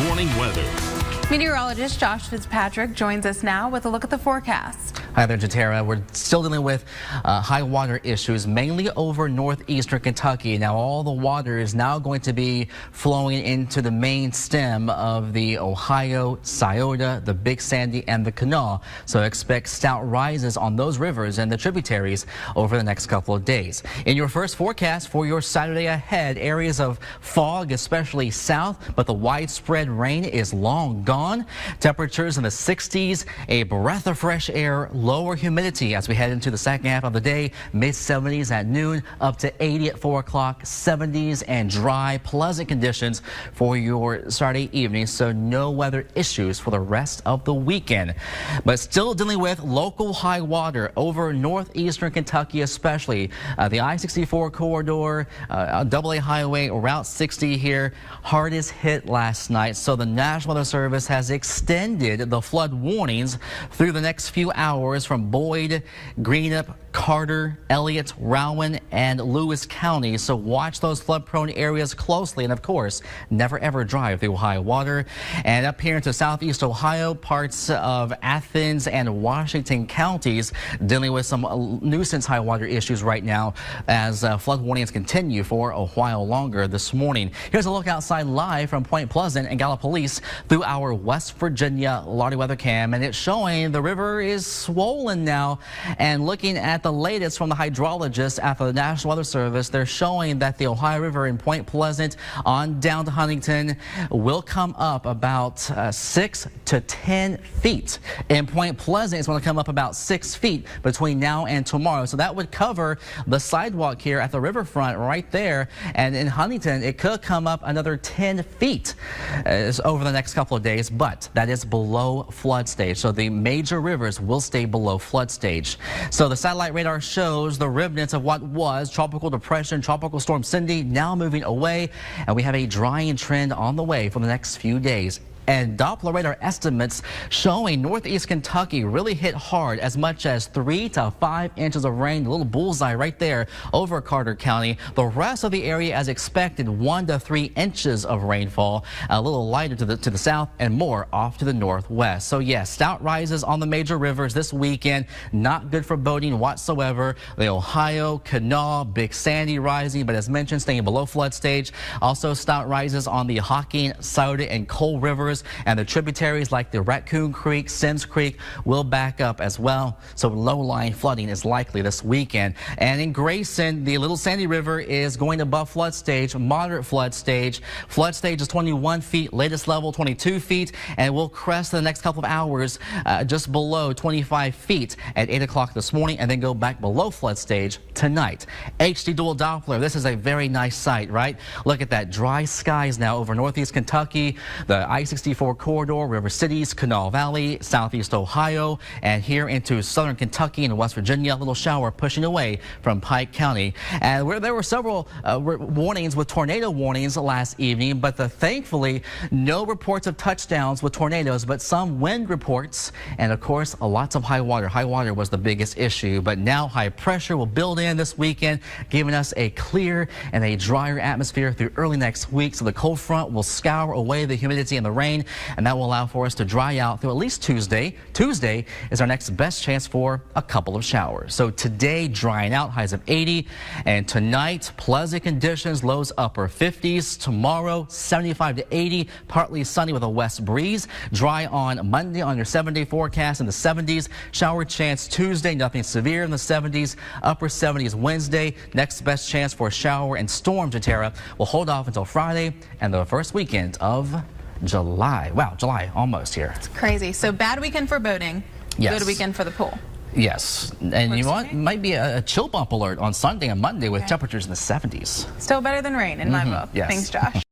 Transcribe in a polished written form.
Morning weather. Meteorologist Josh Fitzpatrick joins us now with a look at the forecast. Hi there, Jatera. We're still dealing with high water issues, mainly over northeastern Kentucky. Now, all the water is now going to be flowing into the main stem of the Ohio, Scioto, the Big Sandy, and the Kanawha. So expect stout rises on those rivers and the tributaries over the next couple of days. In your first forecast for your Saturday ahead, areas of fog, especially south, but the widespread rain is long gone. Temperatures in the 60s, a breath of fresh air, lower humidity as we head into the second half of the day, mid-70s at noon, up to 80 at 4 o'clock, 70s and dry, pleasant conditions for your Saturday evening, so no weather issues for the rest of the weekend. But still dealing with local high water over northeastern Kentucky, especially the I-64 corridor, AA highway, Route 60 here, hardest hit last night. So the National Weather Service has extended the flood warnings through the next few hours from Boyd, Greenup, Carter, Elliott, Rowan, and Lewis counties. So watch those flood-prone areas closely, and of course, never ever drive through high water. And up here into southeast Ohio, parts of Athens and Washington counties dealing with some nuisance high water issues right now as flood warnings continue for a while longer this morning. Here's a look outside live from Point Pleasant and Gallipolis through our West Virginia Lardy weather cam, and it's showing the river is swollen now. And looking at the latest from the hydrologists at the National Weather Service, they're showing that the Ohio River in Point Pleasant on down to Huntington will come up about 6 to 10 feet. In Point Pleasant, it's going to come up about 6 feet between now and tomorrow. So that would cover the sidewalk here at the riverfront right there. And in Huntington, it could come up another 10 feet over the next couple of days, but that is below flood stage. So the major rivers will stay below flood stage. So the satellite radar shows the remnants of what was Tropical Depression, Tropical Storm Cindy now moving away, and we have a drying trend on the way for the next few days. And Doppler radar estimates showing northeast Kentucky really hit hard, as much as 3 to 5 inches of rain, a little bullseye right there over Carter County. The rest of the area, as expected, 1 to 3 inches of rainfall, a little lighter to the south and more off to the northwest. So yes, stout rises on the major rivers this weekend, not good for boating whatsoever. The Ohio, Kanawha, Big Sandy rising, but as mentioned, staying below flood stage. Also stout rises on the Hocking, Scioto, and Cole rivers. And the tributaries like the Raccoon Creek, Sims Creek will back up as well. So low-lying flooding is likely this weekend. And in Grayson, the Little Sandy River is going above flood stage, moderate flood stage. Flood stage is 21 feet, latest level 22 feet, and will crest in the next couple of hours just below 25 feet at 8 o'clock this morning, and then go back below flood stage tonight. HD dual Doppler, this is a very nice sight, right? Look at that, dry skies now over northeast Kentucky, the I-64 corridor, River Cities, Kanawha Valley, southeast Ohio, and here into southern Kentucky and West Virginia. A little shower pushing away from Pike County. And there were several warnings with tornado warnings last evening, but thankfully no reports of touchdowns with tornadoes, but some wind reports, and of course lots of high water. High water was the biggest issue, but now high pressure will build in this weekend, giving us a clear and a drier atmosphere through early next week. So the cold front will scour away the humidity and the rain, and that will allow for us to dry out through at least Tuesday. Tuesday is our next best chance for a couple of showers. So today, drying out, highs of 80, and tonight, pleasant conditions, lows upper 50s. Tomorrow, 75 to 80, partly sunny with a west breeze. Dry on Monday on your 7-day forecast in the 70s. Shower chance Tuesday, nothing severe in the 70s. Upper 70s Wednesday. Next best chance for a shower and storm, Jatera, will hold off until Friday and the first weekend of July. Wow, July almost here. It's crazy. So bad weekend for boating. Yes. Good weekend for the pool. Yes, and Works you know what? Might be a chill bump alert on Sunday and Monday with temperatures in the 70s. Still better than rain in my book. Yes. Thanks, Josh.